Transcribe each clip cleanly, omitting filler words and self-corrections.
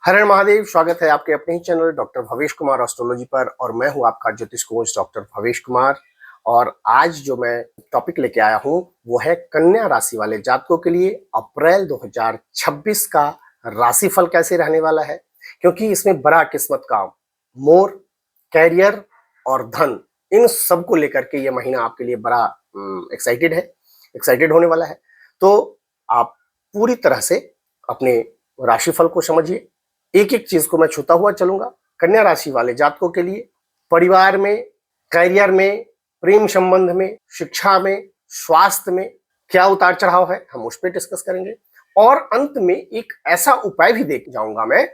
हर हर महादेव। स्वागत है आपके अपने ही channel doctor Bhavesh Kumar astrology पर और मैं हूं आपका ज्योतिष कोच डॉक्टर भवेश कुमार। और आज जो मैं टॉपिक लेके आया हूं वो है कन्या राशि वाले जातकों के लिए अप्रैल 2026 का राशिफल कैसे रहने वाला है, क्योंकि इसमें बड़ा किस्मत का मोर, कैरियर और धन, इन सब को लेकर के ये महीना आपके लिए बड़ा एक्साइटेड होने वाला है। तो आप पूरी तरह से अपने राशिफल को समझिए। एक एक चीज को मैं छूता हुआ चलूंगा। कन्या राशि वाले जातकों के लिए परिवार में, कैरियर में, प्रेम संबंध में, शिक्षा में, स्वास्थ्य में क्या उतार चढ़ाव है, हम उस पर डिस्कस करेंगे। और अंत में एक ऐसा उपाय भी देख जाऊंगा मैं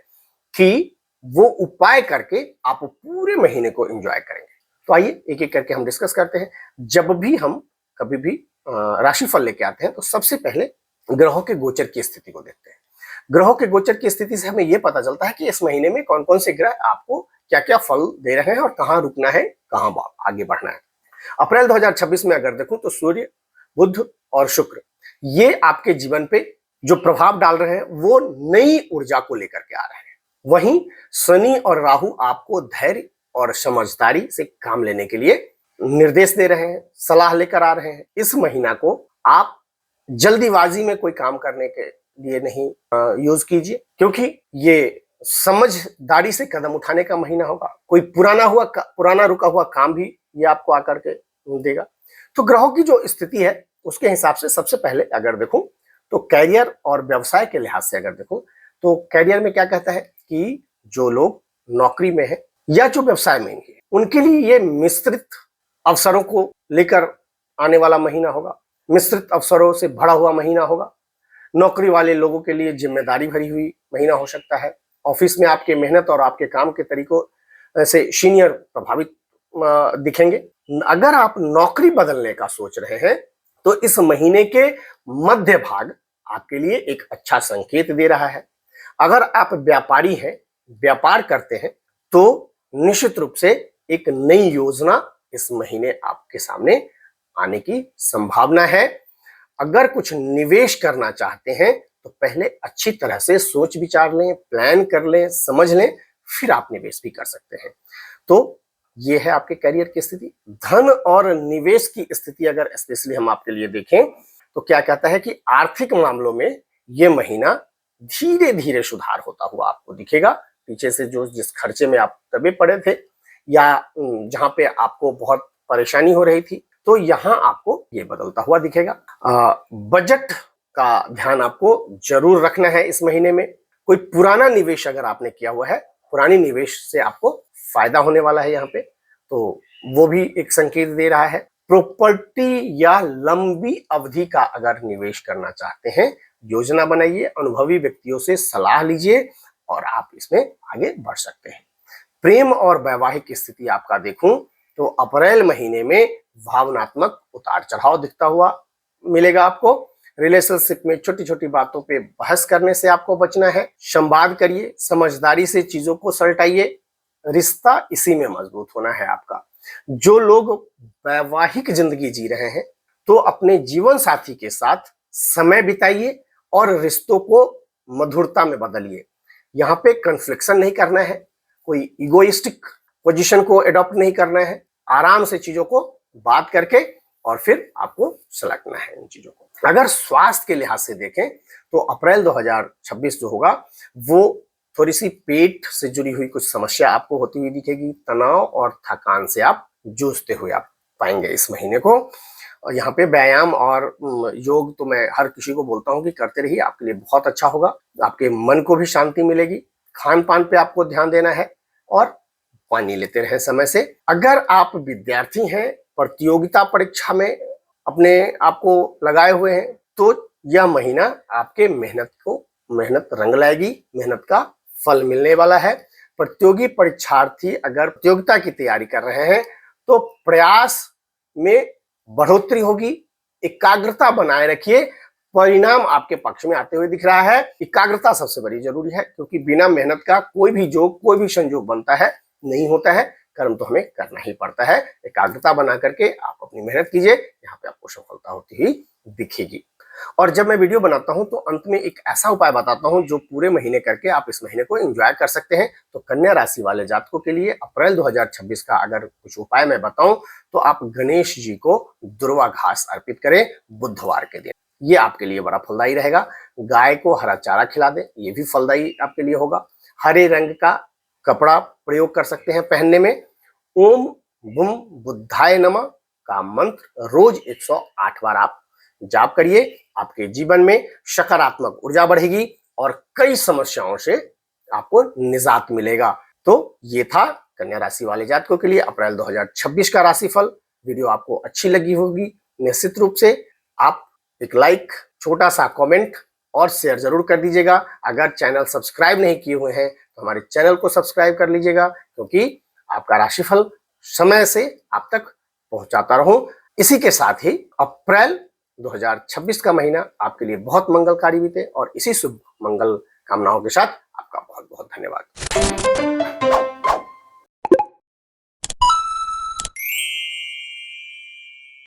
कि वो उपाय करके आप पूरे महीने को एंजॉय करेंगे। तो आइए एक एक करके हम डिस्कस करते हैं। जब भी हम कभी भी राशिफल लेके आते हैं तो सबसे पहले ग्रहों के गोचर की स्थिति को देखते हैं। ग्रहों के गोचर की स्थिति से हमें यह पता चलता है कि इस महीने में कौन कौन से ग्रह आपको क्या क्या फल दे रहे हैं और कहां रुकना है, कहां आगे बढ़ना है। अप्रैल 2026 में अगर देखूं तो सूर्य, बुध और शुक्र ये आपके जीवन पे जो प्रभाव डाल रहे हैं वो नई ऊर्जा को लेकर के आ रहे हैं। वहीं शनि और राहु आपको धैर्य और समझदारी से काम लेने के लिए निर्देश दे रहे हैं, सलाह लेकर आ रहे हैं। इस महीना को आप जल्दीबाजी में कोई काम करने के लिए नहीं यूज कीजिए, क्योंकि ये समझदारी से कदम उठाने का महीना होगा। कोई पुराना रुका हुआ काम भी ये आपको आकर के देगा। तो ग्रहों की जो स्थिति है उसके हिसाब से सबसे पहले अगर देखूं तो कैरियर और व्यवसाय के लिहाज से अगर देखूं तो कैरियर में क्या कहता है कि जो लोग नौकरी में है या जो व्यवसाय में है उनके लिए ये मिश्रित अवसरों को लेकर आने वाला महीना होगा। मिश्रित अवसरों से भरा हुआ महीना होगा। नौकरी वाले लोगों के लिए जिम्मेदारी भरी हुई महीना हो सकता है। ऑफिस में आपके मेहनत और आपके काम के तरीकों से सीनियर प्रभावित दिखेंगे। अगर आप नौकरी बदलने का सोच रहे हैं तो इस महीने के मध्य भाग आपके लिए एक अच्छा संकेत दे रहा है। अगर आप व्यापारी हैं, व्यापार करते हैं, तो निश्चित रूप से एक नई योजना इस महीने आपके सामने आने की संभावना है। अगर कुछ निवेश करना चाहते हैं तो पहले अच्छी तरह से सोच विचार लें, प्लान कर लें, समझ लें, फिर आप निवेश भी कर सकते हैं। तो ये है आपके करियर की स्थिति। धन और निवेश की स्थिति अगर स्पेशली हम आपके लिए देखें तो क्या कहता है कि आर्थिक मामलों में ये महीना धीरे धीरे सुधार होता हुआ आपको दिखेगा। पीछे से जो जिस खर्चे में आप दबे पड़े थे या जहां पे आपको बहुत परेशानी हो रही थी, तो यहां आपको ये बदलता हुआ दिखेगा। बजट का ध्यान आपको जरूर रखना है इस महीने में। कोई पुराना निवेश अगर आपने किया हुआ है, पुरानी निवेश से आपको फायदा होने वाला है यहाँ पे, तो वो भी एक संकेत दे रहा है। प्रॉपर्टी या लंबी अवधि का अगर निवेश करना चाहते हैं, योजना बनाइए, अनुभवी व्यक्तियों से सलाह लीजिए और आप इसमें आगे बढ़ सकते हैं। प्रेम और वैवाहिक स्थिति आपका देखूं तो अप्रैल महीने में भावनात्मक उतार चढ़ाव दिखता हुआ मिलेगा आपको। रिलेशनशिप में छोटी छोटी बातों पे बहस करने से आपको बचना है। संवाद करिए, समझदारी से चीजों को सलटाइए, रिश्ता इसी में मजबूत होना है आपका। जो लोग वैवाहिक जिंदगी जी रहे हैं तो अपने जीवन साथी के साथ समय बिताइए और रिश्तों को मधुरता में बदलिए। यहाँ पे कन्फ्लिक्शन नहीं करना है, कोई इगोइस्टिक पोजीशन को एडॉप्ट नहीं करना है। आराम से चीजों को बात करके और फिर आपको सलटना है इन चीजों को। अगर स्वास्थ्य के लिहाज से देखें तो अप्रैल 2026 जो होगा वो थोड़ी सी पेट से जुड़ी हुई कुछ समस्या आपको होती हुई दिखेगी। तनाव और थकान से आप जूझते हुए आप पाएंगे इस महीने को। और यहाँ पे व्यायाम और योग तो मैं हर किसी को बोलता हूँ कि करते रहिए, आपके लिए बहुत अच्छा होगा। आपके मन को भी शांति मिलेगी। खान पान पे आपको ध्यान देना है और पानी लेते रहे समय से। अगर आप विद्यार्थी हैं, प्रतियोगिता परीक्षा में अपने आप को लगाए हुए हैं, तो यह महीना आपके मेहनत रंग लाएगी, मेहनत का फल मिलने वाला है। प्रतियोगी परीक्षार्थी अगर प्रतियोगिता की तैयारी कर रहे हैं तो प्रयास में बढ़ोतरी होगी। एकाग्रता बनाए रखिए, परिणाम आपके पक्ष में आते हुए दिख रहा है। एकाग्रता सबसे बड़ी जरूरी है, क्योंकि बिना मेहनत का कोई भी योग, कोई भी संयोग बनता है नहीं होता है। कर्म तो हमें करना ही पड़ता है। एकाग्रता बना करके आप अपनी मेहनत कीजिए, यहाँ पे आपको सफलता होती हुई दिखेगी। और जब मैं वीडियो बनाता हूं तो अंत में एक ऐसा उपाय बताता हूं जो पूरे महीने करके आप इस महीने को एंजॉय कर सकते हैं। तो कन्या राशि वाले जातकों के लिए अप्रैल 2026 का अगर कुछ उपाय मैं बताऊं तो आप गणेश जी को दुर्वा घास अर्पित करें बुधवार के दिन, ये आपके लिए बड़ा फलदायी रहेगा। गाय को हरा चारा खिला दें, ये भी फलदायी आपके लिए होगा। हरे रंग का कपड़ा प्रयोग कर सकते हैं पहनने में। ओम बुम बुद्धाय नमः का मंत्र रोज 108 बार आप जाप करिए। आपके जीवन में सकारात्मक ऊर्जा बढ़ेगी और कई समस्याओं से आपको निजात मिलेगा। तो ये था कन्या राशि वाले जातकों के लिए अप्रैल 2026 का राशिफल। वीडियो आपको अच्छी लगी होगी, निश्चित रूप से आप एक लाइक, छोटा सा कमेंट और शेयर जरूर कर दीजिएगा। अगर चैनल सब्सक्राइब नहीं किए हुए हैं तो हमारे चैनल को सब्सक्राइब कर लीजिएगा, क्योंकि आपका राशिफल समय से आप तक पहुंचाता रहूं। इसी के साथ ही अप्रैल 2026 का महीना आपके लिए बहुत मंगलकारी बीते और इसी शुभ मंगल कामनाओं के साथ आपका बहुत बहुत धन्यवाद।